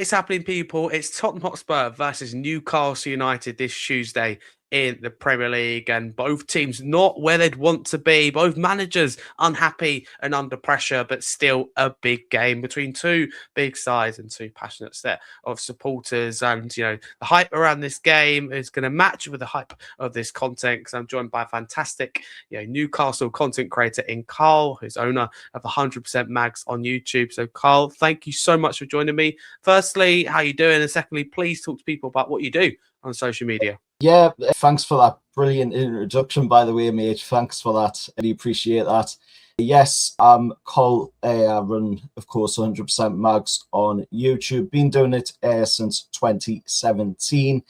What is happening, people? It's Tottenham Hotspur versus Newcastle United this Tuesday in the Premier League, and both teams not where they'd want to be. Both managers unhappy and under pressure, but still a big game between two big sides and two passionate set of supporters. And, you know, the hype around this game is going to match with the hype of this content, because I'm joined by a fantastic, Newcastle content creator in Carl, who's owner of 100% Mags on YouTube. So, Carl, thank you so much for joining me. Firstly, how you doing? And secondly, please talk to people about what you do on social media. Yeah, thanks for that brilliant introduction, by the way, mate. Thanks for that. I really appreciate that. Yes, I'm Col. I run, of course, 100% Mags on YouTube. Been doing it since 2017.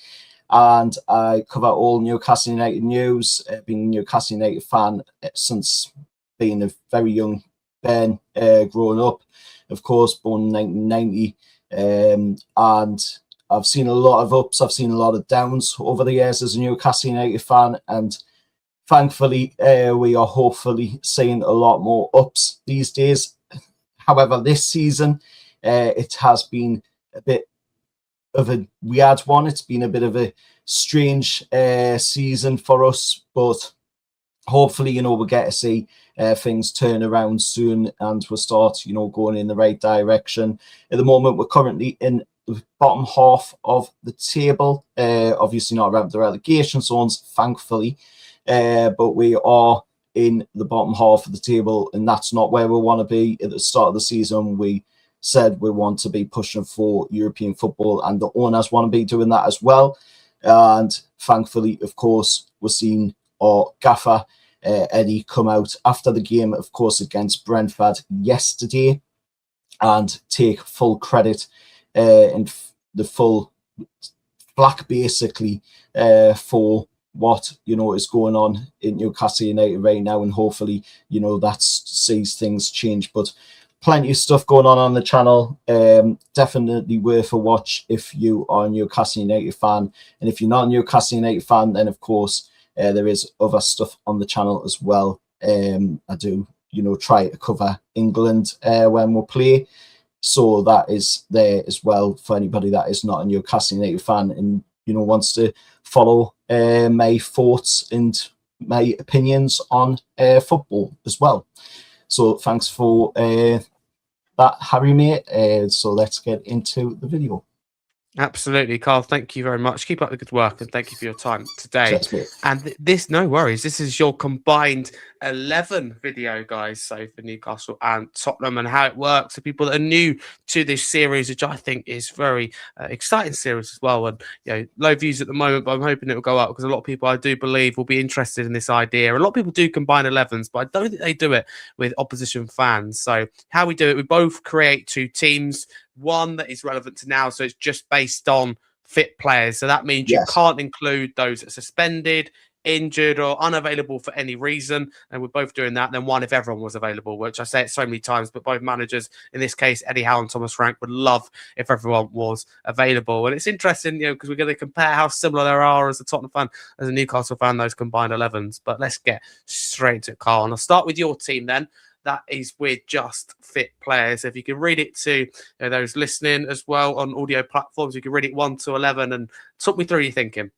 And I cover all Newcastle United news. Been a Newcastle United fan since being a very young Ben, growing up. Of course, born in 1990. And I've seen a lot of ups, I've seen a lot of downs over the years as a Newcastle United fan, and thankfully we are hopefully seeing a lot more ups these days. However, this season it has been a bit of a weird one. It's been a bit of a strange season for us, but hopefully, we'll get to see things turn around soon, and we'll start, going in the right direction. At the moment, we're currently in the bottom half of the table, obviously not around the relegation zones, thankfully, but we are in the bottom half of the table, and that's not where we want to be. At the start of the season, we said we want to be pushing for European football, and the owners want to be doing that as well. And thankfully, of course, we're seeing our gaffer Eddie come out after the game, of course, against Brentford yesterday, and take full credit and the full flack, basically, for what is going on in Newcastle United right now, and hopefully that sees things change. But plenty of stuff going on the channel. Definitely worth a watch if you are a Newcastle United fan, and if you're not a Newcastle United fan, then of course there is other stuff on the channel as well. I do try to cover England when we play. So that is there as well for anybody that is not a Newcastle United fan and, wants to follow my thoughts and my opinions on football as well. So thanks for that, Harry, mate. So let's get into the video. Absolutely, Carl. Thank you very much. Keep up the good work, and thank you for your time today. Cheers, and no worries. This is your combined 11 video, guys. So for Newcastle and Tottenham, and how it works for people that are new to this series, which I think is very exciting series as well. And low views at the moment, but I'm hoping it will go up, because a lot of people, I do believe, will be interested in this idea. A lot of people do combine 11s, but I don't think they do it with opposition fans. So how we do it, we both create two teams. One that is relevant to now, so it's just based on fit players. So that means you can't include those that are suspended, injured, or unavailable for any reason. And we're both doing that. Then one if everyone was available, which I say it so many times, but both managers, in this case, Eddie Howe and Thomas Frank, would love if everyone was available. And it's interesting, because we're going to compare how similar there are as a Tottenham fan, as a Newcastle fan, those combined 11s. But let's get straight to it, Carl. And I'll start with your team then. That is with just fit players. If you can read it to those listening as well on audio platforms, you can read it 1 to 11 and talk me through your thinking.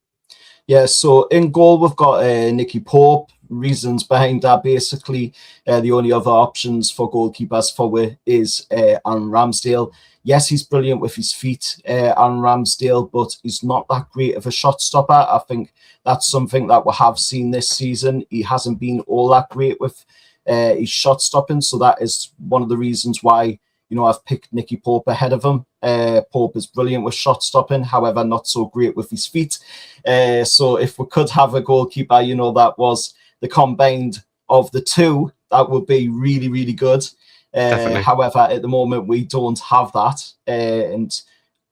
Yeah, so in goal, we've got Nicky Pope. Reasons behind that, basically, the only other options for goalkeepers forward is Aaron Ramsdale. Yes, he's brilliant with his feet, Aaron Ramsdale, but he's not that great of a shot stopper. I think that's something that we have seen this season. He hasn't been all that great with his shot stopping, so that is one of the reasons why I've picked Nicky Pope ahead of him. Pope is brilliant with shot stopping, however not so great with his feet. So if we could have a goalkeeper that was the combined of the two, that would be really, really good. However, at the moment we don't have that, and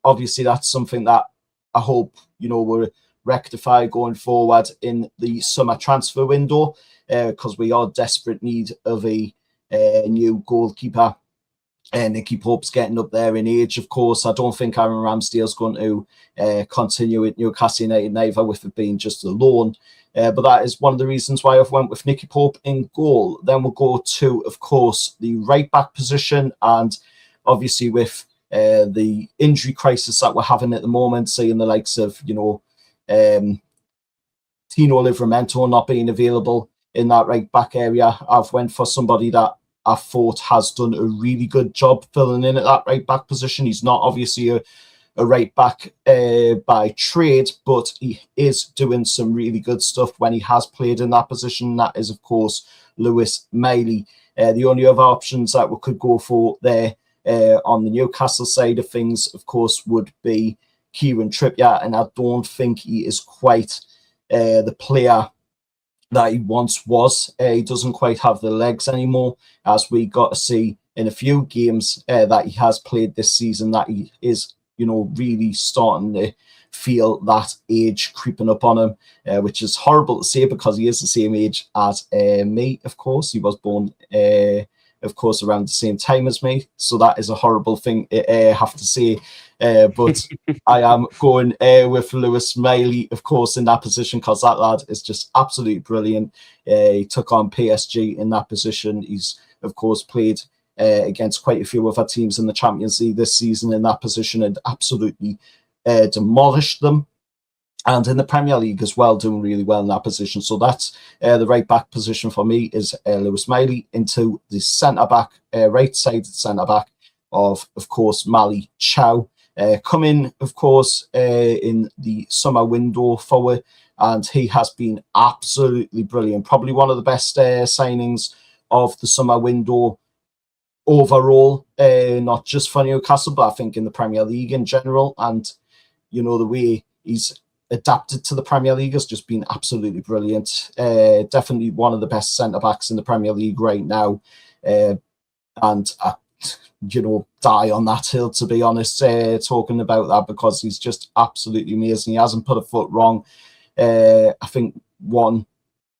obviously that's something that I hope we'll rectify going forward in the summer transfer window, because we are desperate need of a new goalkeeper. Nicky Pope's getting up there in age, of course. I don't think Aaron Ramsdale's going to continue at Newcastle United either, with it being just a loan. But that is one of the reasons why I've went with Nicky Pope in goal. Then we'll go to, of course, the right back position, and obviously with the injury crisis that we're having at the moment, seeing the likes of, Tino Livramento not being available in that right back area. I've went for somebody that I thought has done a really good job filling in at that right back position. He's not obviously a right back by trade, but he is doing some really good stuff when he has played in that position. That is, of course, Lewis Miley. The only other options that we could go for there on the Newcastle side of things, of course, would be Kieran Trippier, and I don't think he is quite the player that he once was. He doesn't quite have the legs anymore, as we got to see in a few games that he has played this season, that he is, really starting to feel that age creeping up on him, which is horrible to say because he is the same age as me, of course. He was born, of course, around the same time as me. So that is a horrible thing I have to say. But I am going with Lewis Miley, of course, in that position, because that lad is just absolutely brilliant. He took on PSG in that position. He's, of course, played against quite a few other teams in the Champions League this season in that position and absolutely demolished them. And in the Premier League as well, doing really well in that position. So that's the right back position for me is Lewis Miley. Into the centre back, right-sided centre back of course, Mali Chow. Come in, of course, in the summer window forward, and he has been absolutely brilliant. Probably one of the best signings of the summer window overall, not just for Newcastle, but I think in the Premier League in general. And, the way he's adapted to the Premier League has just been absolutely brilliant. Definitely one of the best centre-backs in the Premier League right now. And die on that hill, to be honest, talking about that, because he's just absolutely amazing. He hasn't put a foot wrong. I think one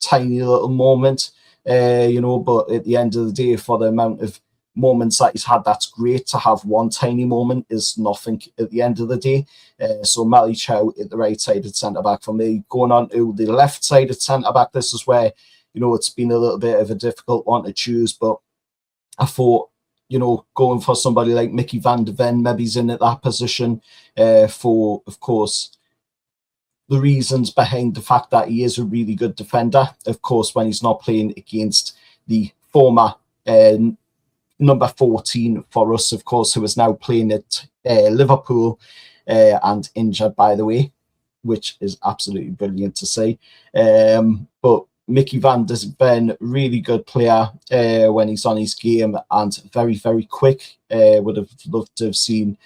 tiny little moment, but at the end of the day, for the amount of moments that he's had, that's great. To have one tiny moment is nothing at the end of the day. So Mali Chow at the right-sided centre-back for me. Going on to the left-sided centre-back, this is where, it's been a little bit of a difficult one to choose, but I thought, going for somebody like Mickey van de Ven, maybe he's in at that position for, of course, the reasons behind the fact that he is a really good defender. Of course, when he's not playing against the former number 14 for us, of course, who is now playing at Liverpool and injured, by the way, which is absolutely brilliant to see. But Mickey van de Ven, really good player when he's on his game, and very, very quick. Would have loved to have seen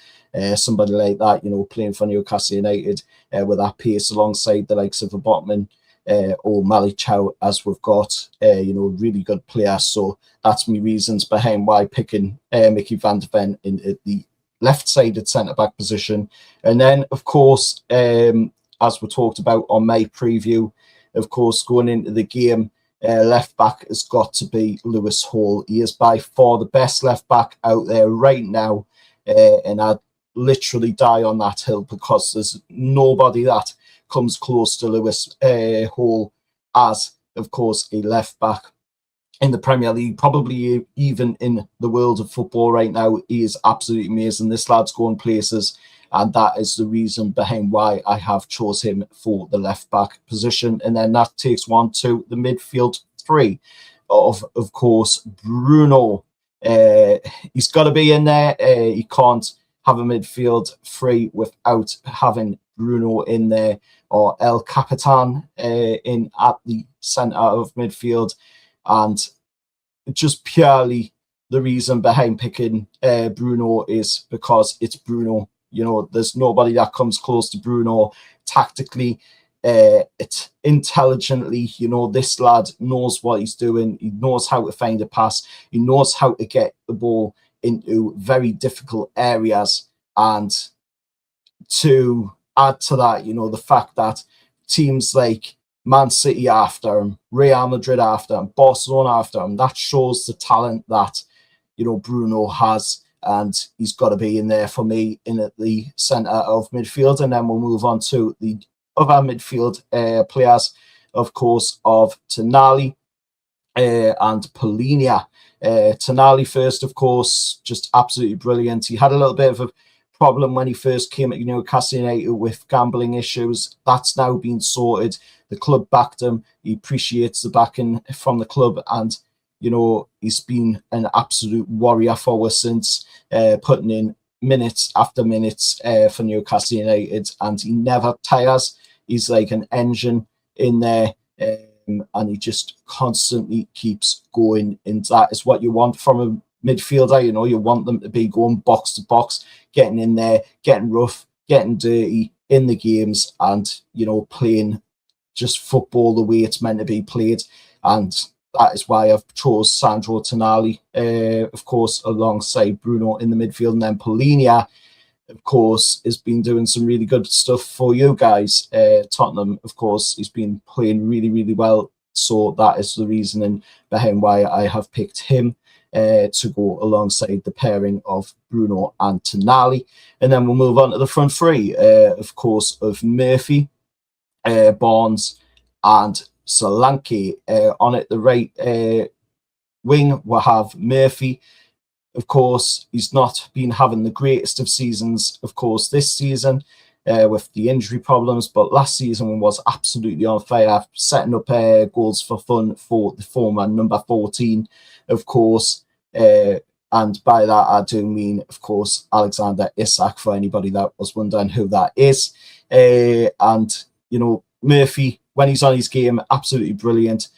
somebody like that, playing for Newcastle United with that pace alongside the likes of a Botman or Mali Chow, as we've got, really good player. So that's my reasons behind why picking Mickey van de Ven in the left-sided centre-back position. And then, of course, as we talked about on my preview, of course, going into the game, left back has got to be Lewis Hall. He is by far the best left back out there right now, and I'd literally die on that hill because there's nobody that comes close to Lewis Hall as, of course, a left back in the Premier League, probably even in the world of football right now. He is absolutely amazing. This lad's going places. And that is the reason behind why I have chose him for the left back position. And then that takes one to the midfield three of course, Bruno. He's got to be in there. He can't have a midfield three without having Bruno in there, or El Capitan in at the centre of midfield. And just purely the reason behind picking Bruno is because it's Bruno. There's nobody that comes close to Bruno tactically, it's intelligently. This lad knows what he's doing. He knows how to find a pass. He knows how to get the ball into very difficult areas. And to add to that, the fact that teams like Man City after him, Real Madrid after him, Barcelona after him, that shows the talent that, Bruno has. And he's got to be in there for me in at the centre of midfield. And then we'll move on to the other midfield players, of course, of Tonali. and Polinia. Tonali first, of course, just absolutely brilliant. He had a little bit of a problem when he first came at Newcastle United with gambling issues. That's now been sorted. The club backed him. He appreciates the backing from the club, and he's been an absolute warrior for us since, putting in minutes after minutes for Newcastle United, and he never tires. He's like an engine in there. And he just constantly keeps going, and that is what you want from a midfielder. You want them to be going box to box, getting in there, getting rough, getting dirty in the games, and playing just football the way it's meant to be played. And that is why I've chose Sandro Tonali, of course, alongside Bruno in the midfield, and then Polinia, of course, has been doing some really good stuff for you guys. Tottenham, of course, he's been playing really, really well. So that is the reasoning behind why I have picked him to go alongside the pairing of Bruno and Tonali. And then we'll move on to the front three, of course, of Murphy, Barnes, and Solanke. On it, the right wing, we'll have Murphy. Of course, he's not been having the greatest of seasons, of course, this season with the injury problems, but last season was absolutely on fire, setting up goals for fun for the former number 14, of course. And by that, I do mean, of course, Alexander Isak, for anybody that was wondering who that is. And, Murphy, when he's on his game, absolutely brilliant,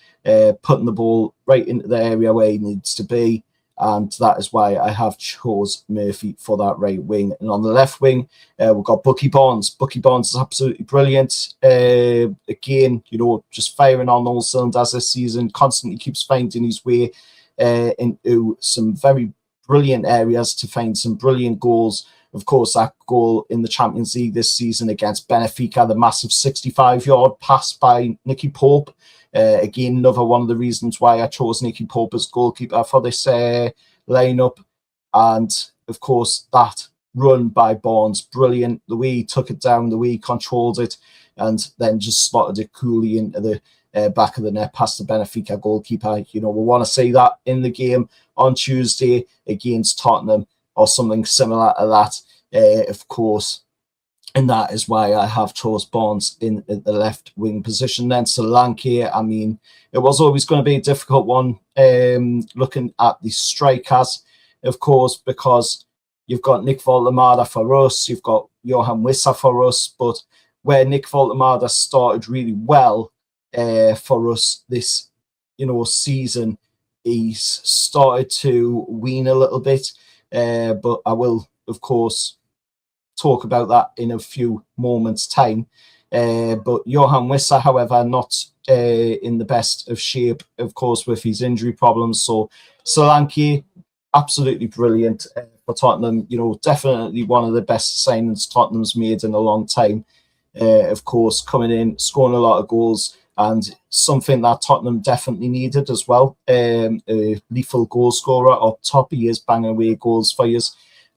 putting the ball right into the area where he needs to be. And that is why I have chose Murphy for that right wing. And on the left wing, we've got Bucky Barnes. Bucky Barnes is absolutely brilliant. Again, just firing on all cylinders this season, constantly keeps finding his way into some very brilliant areas to find some brilliant goals. Of course, that goal in the Champions League this season against Benfica, the massive 65-yard pass by Nicky Pope. Again, another one of the reasons why I chose Nicky Pope as goalkeeper for this lineup. And of course, that run by Barnes, brilliant. The way he took it down, the way he controlled it, and then just slotted it coolly into the back of the net past the Benfica goalkeeper. We want to see that in the game on Tuesday against Tottenham or something similar to that, of course. And that is why I have chose Barnes in the left wing position. Then Solanke, I mean, it was always going to be a difficult one looking at the strikers, of course, because you've got Nick Voltemada for us, you've got Johan Wissa for us, but where Nick Voltemada started really well for us this, season, he's started to wean a little bit, but I will, of course, talk about that in a few moments' time. But Johan Wissa, however, not in the best of shape, of course, with his injury problems. So Solanke, absolutely brilliant for Tottenham. Definitely one of the best signings Tottenham's made in a long time. Of course, coming in, scoring a lot of goals, and something that Tottenham definitely needed as well. A lethal goal scorer up top. He is banging away goals for you.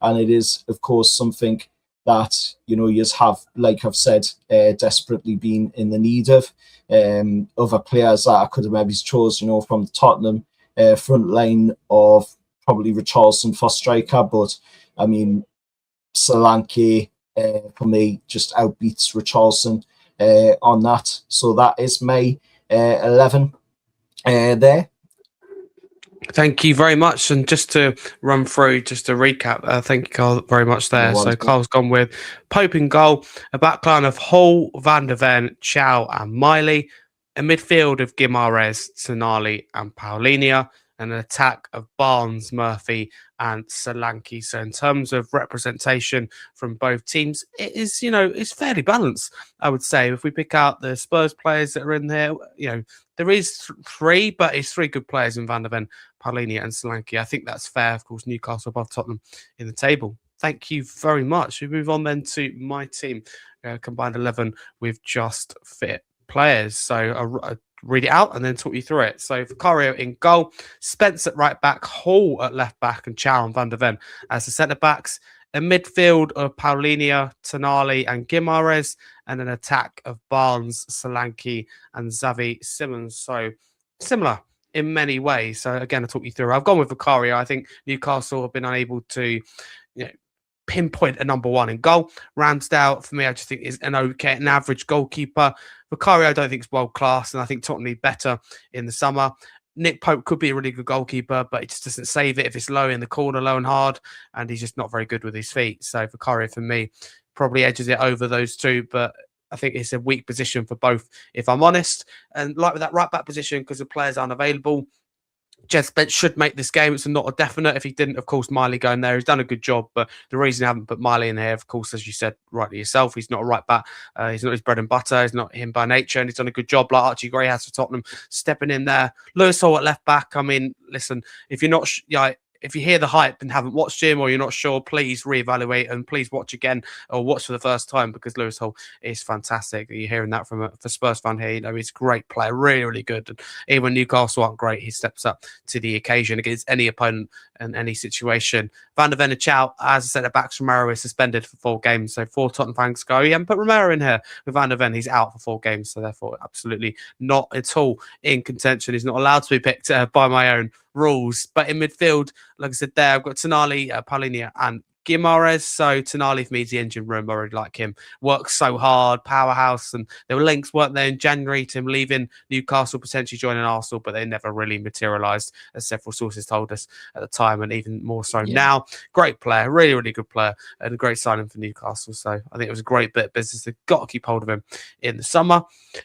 And it is, of course, something that you have, like I've said, desperately been in the need of. Other players that I could have maybe chose, from the Tottenham front line of probably Richarlison for striker, but I mean Solanke for me just outbeats Richarlison on that. So that is my 11 there. Thank you very much. And just to run through, just to recap, thank you, Carl, very much there. So Carl's gone with Pope in goal, a backline of Hall, Van der Ven, Chow and Miley, a midfield of Guimaraes, Tonali and Paulinho, and an attack of Barnes, Murphy and Solanke. So in terms of representation from both teams, it is, it's fairly balanced, I would say. If we pick out the Spurs players that are in there, there is three, but it's three good players in Van der Ven, Paulinho and Solanke. I think that's fair. Of course, Newcastle above Tottenham in the table. Thank you very much. We move on then to my team, combined 11 with just fit players. So I'll read it out and then talk you through it. So Vicario in goal, Spence at right back, Hall at left back, and Chow and Van der Ven as the centre backs. A midfield of Paulinho, Tonali and Guimaraes, and an attack of Barnes, Solanke and Xavi Simons. So similar in many ways. So again, I'll talk you through. I've gone with Vicario. I think Newcastle have been unable to, you know, pinpoint a number one in goal. Ramsdale, for me, I just think is an average goalkeeper. Vicario, I don't think is world class, and I think Tottenham need better in the summer. Nick Pope could be a really good goalkeeper, but he just doesn't save it if it's low in the corner, low and hard, and he's just not very good with his feet. So Vicario, for me, probably edges it over those two, but I think it's a weak position for both, if I'm honest. And like with that right back position, because the players aren't available, Jed Spence should make this game. It's not a definite. If he didn't, of course, Miley going there. He's done a good job, but the reason I haven't put Miley in here, of course, as you said rightly yourself, he's not a right back. He's not his bread and butter. He's not him by nature, and he's done a good job like Archie Gray has for Tottenham, stepping in there. Lewis Hall at left back. I mean, listen, if you're not, if you hear the hype and haven't watched him or you're not sure, please reevaluate and please watch again or watch for the first time, because Lewis Hall is fantastic. You're hearing that from a Spurs fan here. You know, he's a great player, really, really good. And even when Newcastle aren't great, he steps up to the occasion against any opponent and any situation. Van der Ven and Chow, as I said, at backs, Romero is suspended for 4 games. So 4 Tottenham fans go, you haven't put Romero in here. With Van der Ven, he's out for 4 games. So therefore, absolutely not at all in contention. He's not allowed to be picked by my own rules. But in midfield, like I said there, I've got Tonali, Paulinho and Guimaraes. So Tonali for me is the engine room. I really like him. Works so hard, powerhouse. And there were links, weren't there, in January to him leaving Newcastle, potentially joining Arsenal, but they never really materialised, as several sources told us at the time, and even more so now. Great player, really, really good player, and a great signing for Newcastle. So I think it was a great bit of business. They've got to keep hold of him in the summer.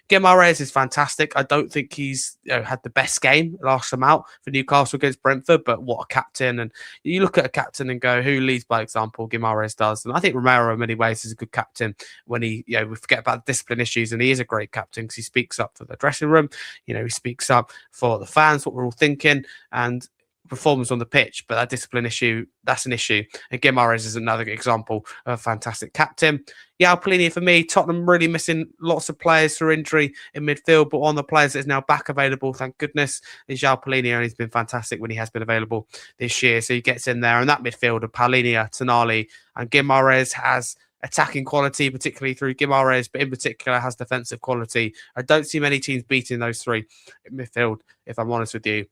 Guimaraes is fantastic. I don't think he's had the best game last time out for Newcastle against Brentford, but what a captain. And you look at a captain and go, who leads by example? Guimaraes does. And I think Romero in many ways is a good captain when he, we forget about the discipline issues, and he is a great captain because he speaks up for the dressing room. He speaks up for the fans, what we're all thinking, and performance on the pitch. But that discipline issue, that's an issue. And Guimaraes is another example of a fantastic captain. Paulinho for me, Tottenham really missing lots of players through injury in midfield, but one of the players that is now back available, thank goodness, is Paulinho, and he's been fantastic when he has been available this year. So he gets in there, and that midfield of Paulinho, Tonali, and Guimaraes has attacking quality, particularly through Guimaraes, but in particular has defensive quality. I don't see many teams beating those 3 in midfield, if I'm honest with you.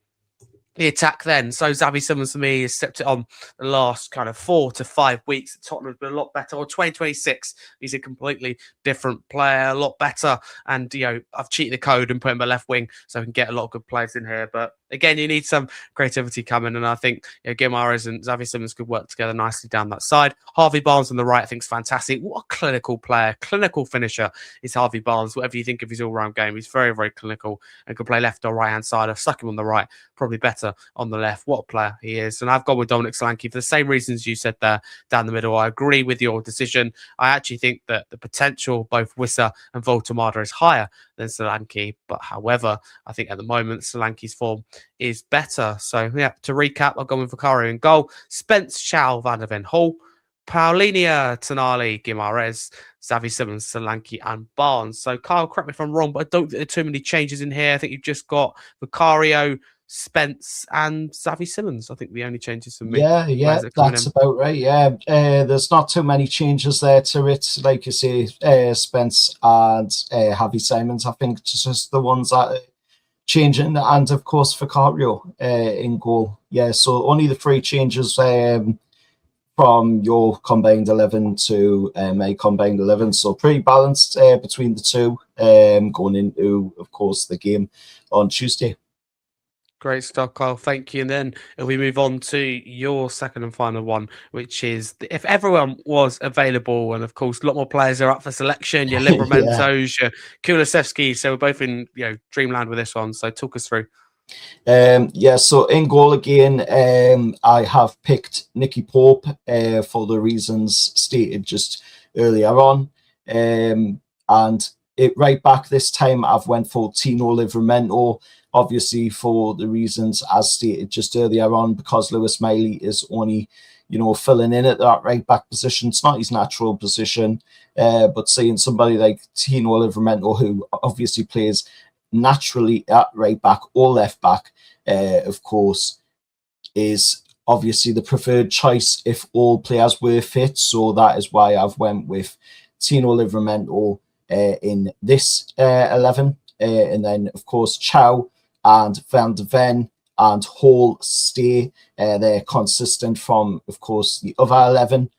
The attack then. So Xavi Simons for me has stepped it on the last kind of 4 to 5 weeks. Tottenham has been a lot better. Or 2026, he's a completely different player, a lot better. And, I've cheated the code and put him a left wing so I can get a lot of good players in here. But again, you need some creativity coming. And I think Guimaraes and Xavi Simons could work together nicely down that side. Harvey Barnes on the right, I think is fantastic. What a clinical player, clinical finisher is Harvey Barnes. Whatever you think of his all-round game, he's very, very clinical and can play left or right-hand side. I've stuck him on the right, probably better on the left. What a player he is. And I've gone with Dominic Solanke for the same reasons you said there down the middle. I agree with your decision. I actually think that the potential, both Wissa and Voltemada, is higher than Solanke. But however, I think at the moment, Solanke's form is better. So to recap, I've gone with Vicario in goal. Spence, Chow, Van der Ven, Hall, Paulinho, Tonali, Guimaraes, Xavi Simons, Solanke, and Barnes. So Kyle, correct me if I'm wrong, but I don't think there are too many changes in here. I think you've just got Vicario, Spence, and Xavi Simons. I think the only changes for me. Yeah, that's about right. There's not too many changes there to it. Like you say, Spence and Xavi Simons, I think, just the ones that are changing, and of course Vicario in goal. So only the 3 changes from your combined 11 to my combined 11. So pretty balanced between the two going into, of course, the game on Tuesday. Great stuff, Kyle. Thank you. And then if we move on to your second and final one, which is if everyone was available, and of course, a lot more players are up for selection, your Livramentos, your Kulusevski. So we're both in dreamland with this one. So talk us through. So in goal again, I have picked Nicky Pope for the reasons stated just earlier on. And right back this time, I've went for Tino Livramento, obviously for the reasons as stated just earlier on, because Lewis Miley is only, filling in at that right back position. It's not his natural position, but seeing somebody like Tino Livramento, who obviously plays naturally at right back or left back, of course, is obviously the preferred choice if all players were fit. So that is why I've went with Tino Livramento in this 11. And then, of course, Chow and Van de Ven and Hall stay. They're consistent from, of course, the other 11.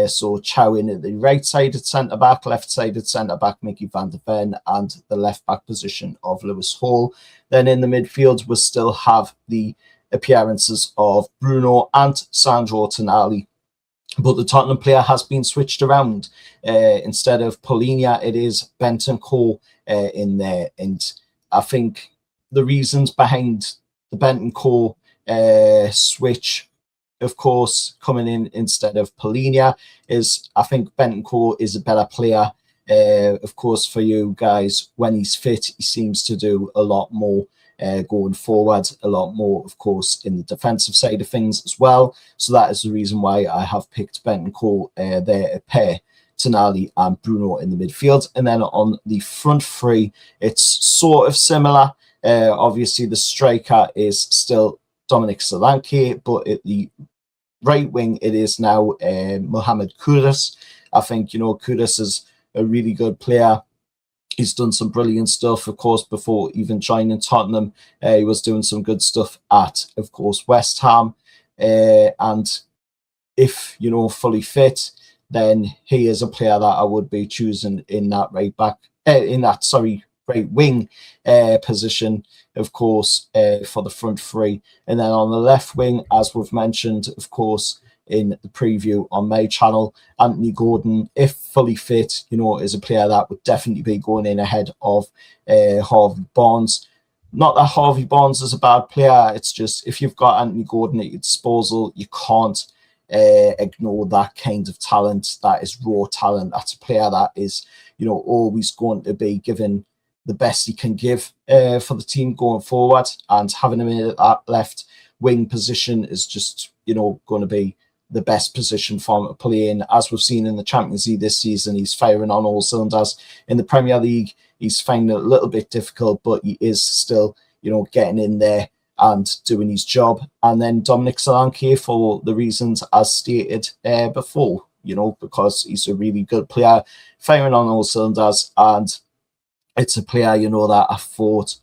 So Chow in at the right-sided centre-back, left-sided centre-back Mickey Van de Ven, and the left-back position of Lewis Hall. Then in the midfield, we still have the appearances of Bruno and Sandro Tonali. But the Tottenham player has been switched around. Instead of Polinia, it is Bentancur in there. And I think the reasons behind the Bentancur switch, of course, coming in instead of Polinia, is I think Bentancur is a better player. Of course, for you guys, when he's fit, he seems to do a lot more going forward, a lot more, of course, in the defensive side of things as well. So that is the reason why I have picked Bentancur there, a pair, Tonali and Bruno in the midfield. And then on the front three, it's sort of similar. Obviously, the striker is still Dominic Solanke, but at the right wing, it is now Mohamed Kudus. I think, Kudus is a really good player. He's done some brilliant stuff, of course, before even joining Tottenham. He was doing some good stuff at, of course, West Ham. And if, fully fit, then he is a player that I would be choosing in that right wing position, of course, for the front three. And then on the left wing, as we've mentioned, of course, in the preview on my channel, Anthony Gordon, if fully fit, is a player that would definitely be going in ahead of Harvey Barnes. Not that Harvey Barnes is a bad player, it's just if you've got Anthony Gordon at your disposal, you can't ignore that kind of talent. That is raw talent. That's a player that is, always going to be given the best he can give for the team going forward. And having him in that left wing position is just, going to be the best position for him to play in. As we've seen in the Champions League this season, he's firing on all cylinders. In the Premier League, he's finding it a little bit difficult, but he is still, getting in there and doing his job. And then Dominic Solanke, for the reasons as stated before, because he's a really good player, firing on all cylinders, and it's a player, that I thought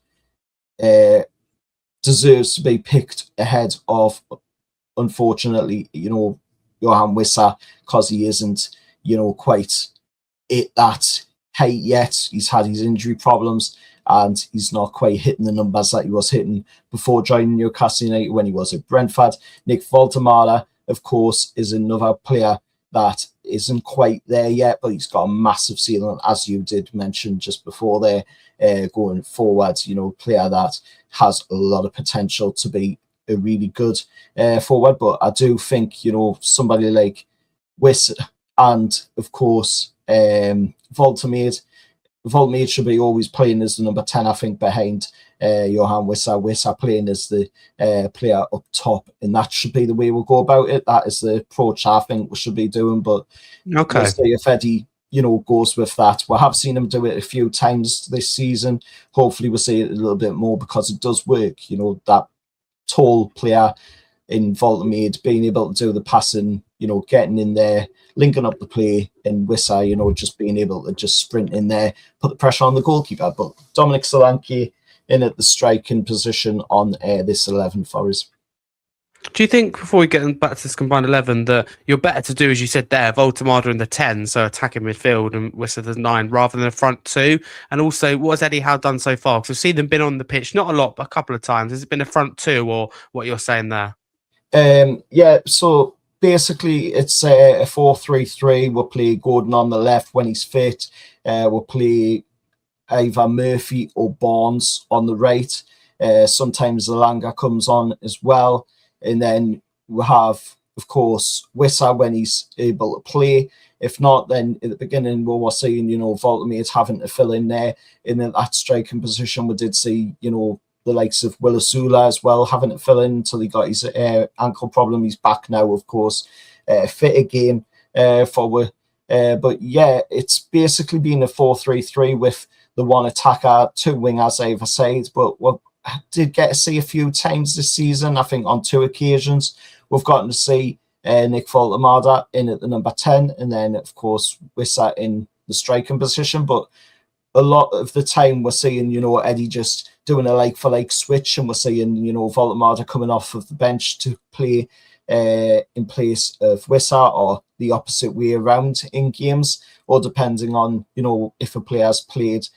deserves to be picked ahead of, unfortunately, Johan Wissa, because he isn't, quite at that height yet. He's had his injury problems and he's not quite hitting the numbers that he was hitting before joining Newcastle United when he was at Brentford. Nick Voltemada, of course, is another player that isn't quite there yet, but he's got a massive ceiling, as you did mention just before there, going forward, player that has a lot of potential to be a really good forward. But I do think, somebody like Wiss and, of course, Voltemade should be always playing as the number 10, I think, behind Johan Wissa. Wissa playing as the player up top, and that should be the way we'll go about it. That is the approach I think we should be doing. But okay, we'll see if Eddie, goes with that. We have seen him do it a few times this season. Hopefully we'll see it a little bit more, because it does work. That tall player in Voltemade being able to do the passing, getting in there, linking up the play, and Wissa, just being able to just sprint in there, put the pressure on the goalkeeper. But Dominic Solanke in at the striking position on this 11 for us. Do you think, before we get back to this combined 11, that you're better to do, as you said there, Voltemada in the 10, so attacking midfield, and Wissa the 9, rather than the front two? And also, what has Eddie Howe done so far? Because we've seen them been on the pitch, not a lot, but a couple of times. Has it been a front two, or what you're saying there? Yeah, so basically it's a 4-3-3. We'll play Gordon on the left when he's fit. We'll play either Murphy or Barnes on the right. Sometimes Zalanga comes on as well. And then we have, of course, Wissa when he's able to play. If not, then at the beginning we were seeing, Voltemade having to fill in there in that striking position. We did see, the likes of Willisula as well having to fill in until he got his ankle problem. He's back now, of course, fit again forward. But yeah, it's basically been a 4-3-3 with the one attacker, two wingers either side. But we did get to see a few times this season, I think on 2 occasions, we've gotten to see Nick Voltemada in at the number 10, and then, of course, Wissa in the striking position. But a lot of the time we're seeing, you know, Eddie just doing a like-for-like switch, and we're seeing, you know, Voldemort coming off of the bench to play in place of Wissa, or the opposite way around in games, or depending on, you know, if a player's played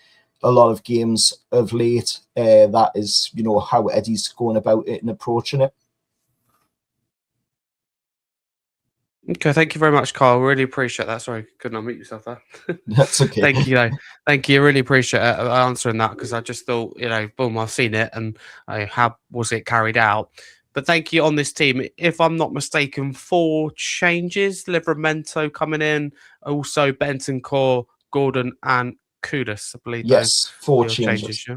a lot of games of late, that is, you know, how Eddie's going about it and approaching it. Okay, thank you very much, Carl. Really appreciate that. Sorry, couldn't unmute yourself there. That's okay. Thank you, though. Thank you. Really appreciate answering that, because I just thought, you know, boom, I've seen it, and how was it carried out? But thank you on this team. If I'm not mistaken, 4 changes: Livramento coming in, also Benton Core, Gordon, and Kudus. I believe those Yes, 4 are your changes. Yeah.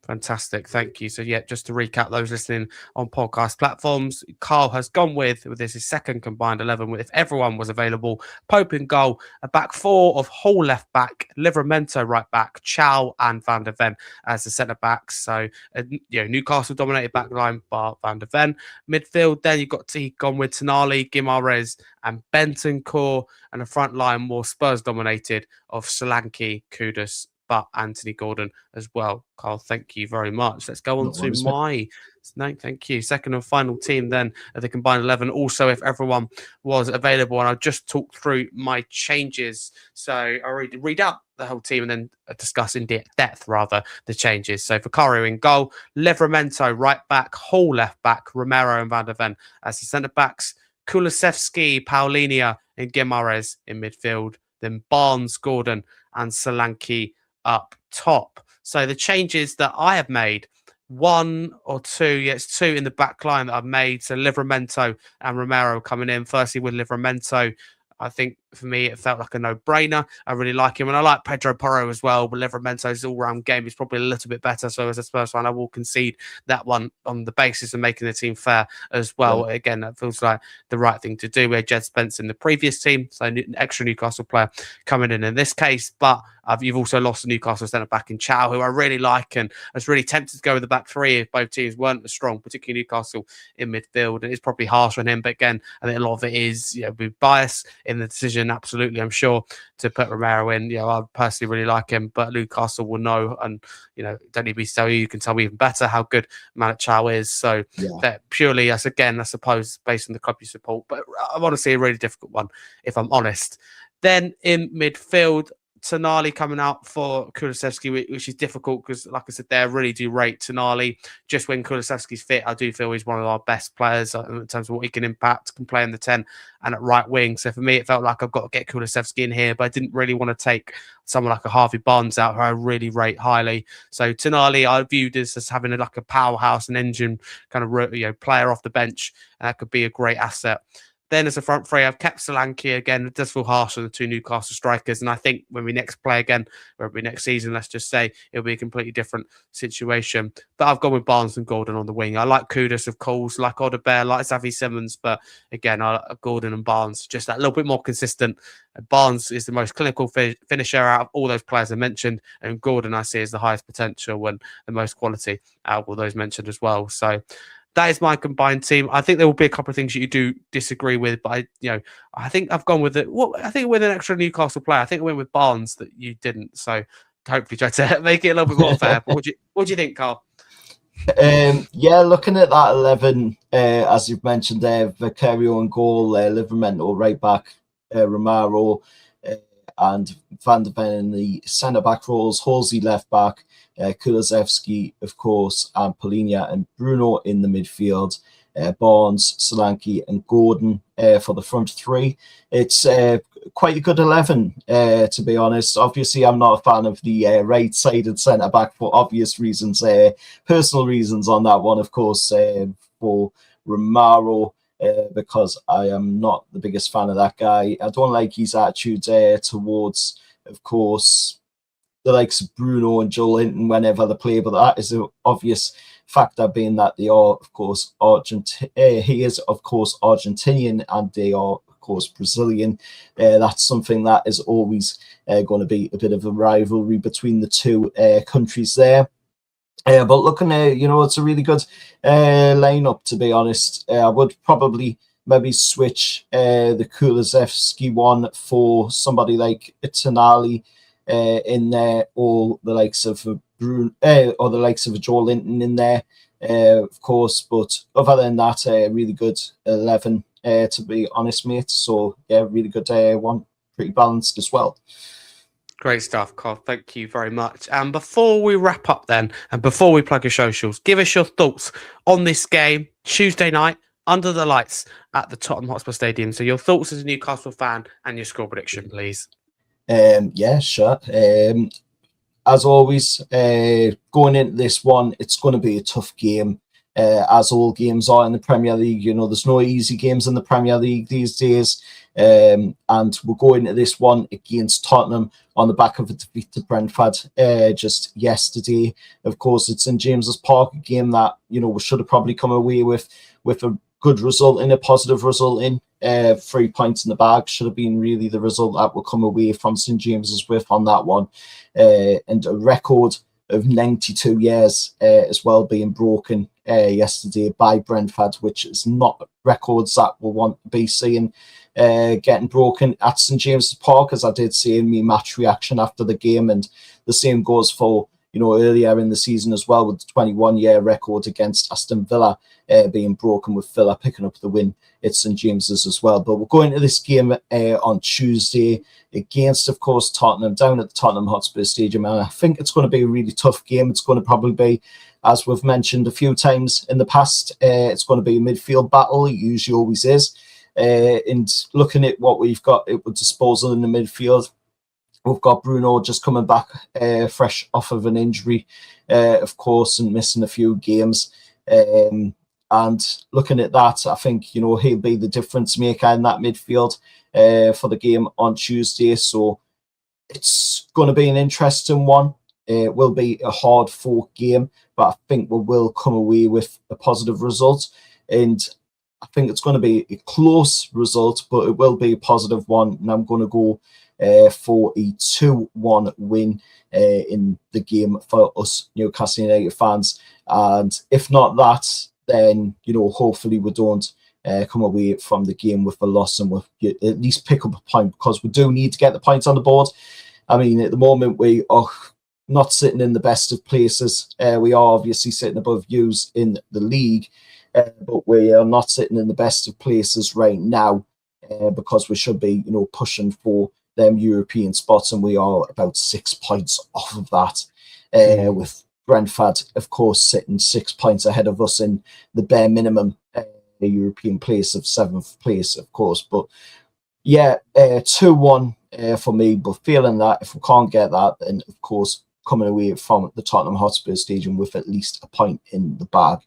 Fantastic. Thank you. So, yeah, just to recap, those listening on podcast platforms, Carl has gone with this his second combined 11, with, if everyone was available, Pope in goal, a back 4 of Hall left back, Livramento right back, Chow and Van der Ven as the centre backs. So, you know, Newcastle dominated back line bar Van der Ven. Midfield, then you've got gone with Tonali, Guimarães, and Bentancur, and the front line more Spurs dominated of Solanke, Kudus, but Anthony Gordon as well. Carl, thank you very much. Let's go on to my thank you. Second and final team then of the combined 11. Also, if everyone was available, and I'll just talk through my changes. So I read out the whole team and then discuss in depth rather the changes. So Vicario in goal, Livramento right back, Hall left back, Romero and Van der Ven as the centre backs, Kulusevski, Paulinho and Guimarães in midfield, then Barnes, Gordon and Solanke up top. So the changes that I have made, 1 or 2, it's 2 in the back line that I've made. So Livramento and Romero coming in. Firstly with Livramento, I think for me it felt like a no-brainer. I really like him, and I like Pedro Porro as well, but Livramento's all-round game is probably a little bit better. So as a Spurs fan, I will concede that one on the basis of making the team fair as well. Yeah. Again, that feels like the right thing to do. We had Jed Spence in the previous team, so an extra Newcastle player coming in this case, but you've also lost a Newcastle centre-back in Chow, who I really like, and I was really tempted to go with the back 3 if both teams weren't as strong, particularly Newcastle in midfield. And it's probably harsh on him, but again, I think a lot of it is, you know, with bias in the decision, absolutely, I'm sure, to put Romero in. You know, I personally really like him, but Newcastle will know, and, you know, don't need me to tell you, you can tell me even better how good Malik Chow is. So that purely, as again, I suppose, based on the club you support, but I want to see a really difficult one, if I'm honest. Then in midfield, Tonali coming out for Kulusevski, which is difficult because, like I said there, I really do rate Tonali. Just when Kulusevski's fit, I do feel he's one of our best players in terms of what he can impact, can play in the 10 and at right wing. So for me, it felt like I've got to get Kulusevski in here, but I didn't really want to take someone like a Harvey Barnes out, who I really rate highly. So Tonali, I viewed as having like a powerhouse, an engine kind of, you know, player off the bench, and that could be a great asset. Then as a front three, I've kept Solanke again. It does feel harsh on the 2 Newcastle strikers. And I think when we next play again, or it'll be next season, let's just say, it'll be a completely different situation. But I've gone with Barnes and Gordon on the wing. I like Kudus, of course, like Odebear, like Xavi Simons. But again, I like Gordon and Barnes, just that little bit more consistent. Barnes is the most clinical finisher out of all those players I mentioned. And Gordon, I see, as the highest potential and the most quality out of all those mentioned as well. So that is my combined team. I think there will be a couple of things that you do disagree with, but I think I've gone with it. Well, I think with an extra Newcastle player, I think I went with Barnes that you didn't. So hopefully try to make it a little bit more fair. But what do you think, Carl? Looking at that 11, as you've mentioned there, Vicario in goal, Livramento right back, Romero and Van der Ven in the centre-back roles, Halsey left back, Kulusevski, of course, and Paulinho and Bruno in the midfield, Barnes, Solanke and Gordon for the front 3. It's quite a good 11, to be honest. Obviously, I'm not a fan of the right-sided centre-back for obvious reasons, personal reasons on that one, of course, for Romero, because I am not the biggest fan of that guy. I don't like his attitude towards, of course, the likes of Bruno and Joe Linton whenever they play, but that is an obvious factor, being that they are, of course, he is, of course, Argentinian, and they are, of course, Brazilian. That's something that is always going to be a bit of a rivalry between the 2 countries there. But looking at, it's a really good lineup, to be honest. I would probably maybe switch the Kulusevski one for somebody like Tonali, in there, or the likes of or the likes of Joe Linton in there, of course. But other than that, really good 11, to be honest, mate. So yeah, really good one, pretty balanced as well. Great stuff, Carl. Thank you very much. And before we wrap up then, and before we plug your socials, give us your thoughts on this game, Tuesday night, under the lights at the Tottenham Hotspur Stadium. So your thoughts as a Newcastle fan and your score prediction, please. Yeah, sure. As always, going into this one, it's going to be a tough game, as all games are in the Premier League. You know, there's no easy games in the Premier League these days. And we're going into this one against Tottenham on the back of a defeat to Brentford just yesterday. Of course, it's in James's Park, a game that, you know, we should have probably come away with a good result in, a positive result in. 3 points in the bag should have been really the result that will come away from St James's with on that one. And a record of 92 years as well being broken yesterday by Brentford, which is not records that we'll want to be seeing getting broken at St James's Park, as I did say in my match reaction after the game. And the same goes for, you know, earlier in the season as well, with the 21-year record against Aston Villa being broken, with Villa picking up the win at St James's as well. But we're going to this game on Tuesday against, of course, Tottenham, down at the Tottenham Hotspur Stadium. And I think it's going to be a really tough game. It's going to probably be, as we've mentioned a few times in the past, it's going to be a midfield battle. It usually always is. And looking at what we've got at disposal in the midfield, we've got Bruno just coming back fresh off of an injury, of course, and missing a few games. And looking at that, I think, you know, he'll be the difference maker in that midfield for the game on Tuesday. So it's going to be an interesting one. It will be a hard-fought game, but I think we will come away with a positive result. And I think it's going to be a close result, but it will be a positive one. And I'm going to go for a 2-1 win in the game for us Newcastle United fans. And if not that, then, you know, hopefully we don't come away from the game with a loss, and we'll at least pick up a point, because we do need to get the points on the board. I mean, at the moment, we are not sitting in the best of places. We are obviously sitting above yous in the league, but we are not sitting in the best of places right now, because we should be, you know, pushing for them European spots, and we are about 6 points off of that, with Brentford, of course, sitting 6 points ahead of us in the bare minimum European place of 7th place, of course. But yeah, 2-1 for me, but feeling that if we can't get that, then of course coming away from the Tottenham Hotspur Stadium with at least a point in the bag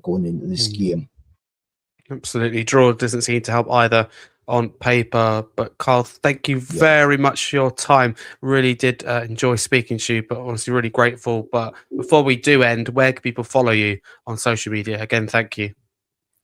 going into this game. Absolutely. Draw doesn't seem to help either on paper. But Carl, thank you very much for your time. Really did enjoy speaking to you, but honestly really grateful. But before we do end, where can people follow you on social media? Again, thank you.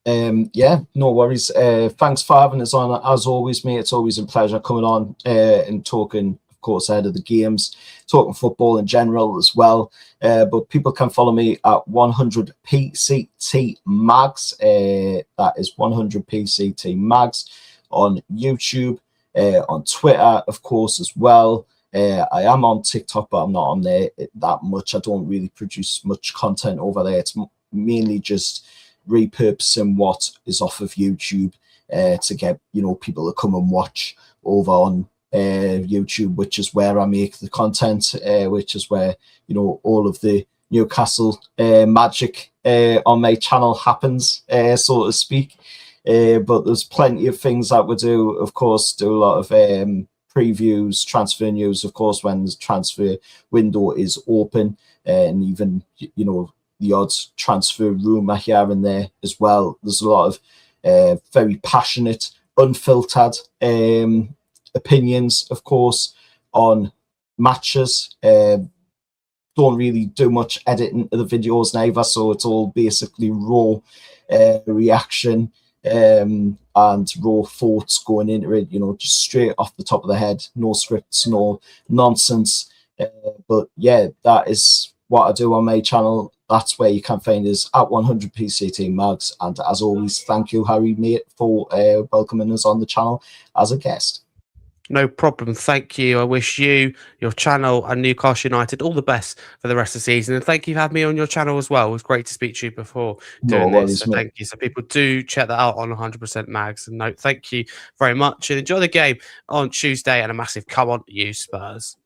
Yeah, no worries. Thanks for having us on. As always, mate, it's always a pleasure coming on and talking, of course, ahead of the games, talking football in general as well. But people can follow me at 100PCT Mags. That is 100PCT Mags on YouTube, on Twitter, of course, as well. I am on TikTok, but I'm not on there that much. I don't really produce much content over there. It's mainly just repurposing what is off of YouTube to get, you know, people to come and watch over on YouTube, which is where I make the content, which is where, you know, all of the Newcastle magic on my channel happens, so to speak. But there's plenty of things that we do. Of course, do a lot of previews, transfer news, of course, when the transfer window is open, and even, you know, the odd transfer rumour here and there as well. There's a lot of very passionate, unfiltered opinions, of course, on matches. Don't really do much editing of the videos neither, so it's all basically raw reaction and raw thoughts going into it, you know, just straight off the top of the head, no scripts, no nonsense. But yeah, that is what I do on my channel. That's where you can find us at 100PCT Mags. And as always, thank you, Harry, mate, for welcoming us on the channel as a guest. No problem. Thank you. I wish you, your channel, and Newcastle United all the best for the rest of the season. And thank you for having me on your channel as well. It was great to speak to you before No doing this. worries, So mate. thank you. So people do check that out on 100% Mags. And no, thank you very much. And enjoy the game on Tuesday. And a massive come on, you Spurs.